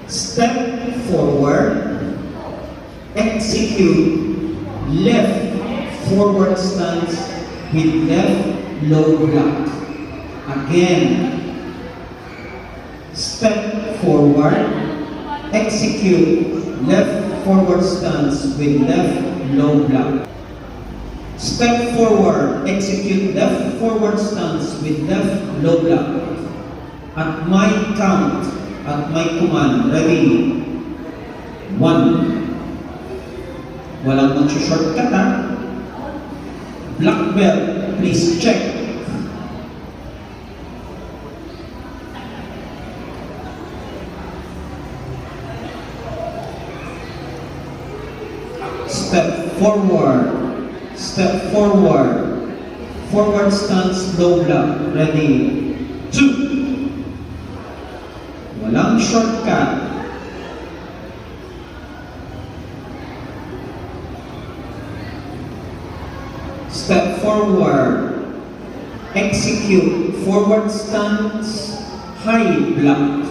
Step forward, execute left forward stance with left low block. Again, step forward, execute left forward stance with left low block. Step forward, execute left forward stance with left low block. At my count, at my command, ready? 1. Walang mag-shortcut ha. Black belt, please check. Step forward, step forward, forward stance, low block, ready? 2. Walang shortcut. Step forward, execute forward stance, high block.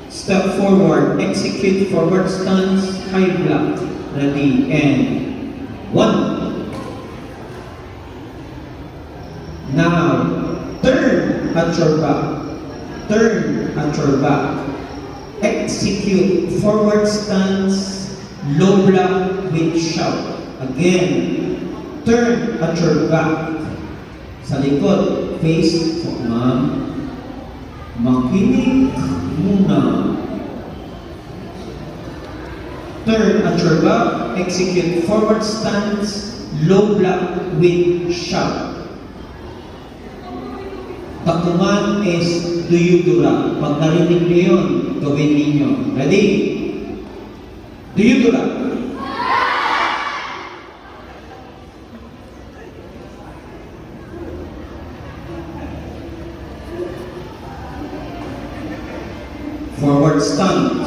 Step forward, execute forward stance, high block. Ready, and 1. Now, turn at your back. Turn at your back. Execute forward stance, low block with shout. Again, turn at your back. Sa likod, face po, ma'am. Makinig muna. Turn at your back, execute forward stance, low block with shout. The command is duyudura. Pag narinig niyo yun, gawin ninyo. Ready? Duyudura. Forward stance.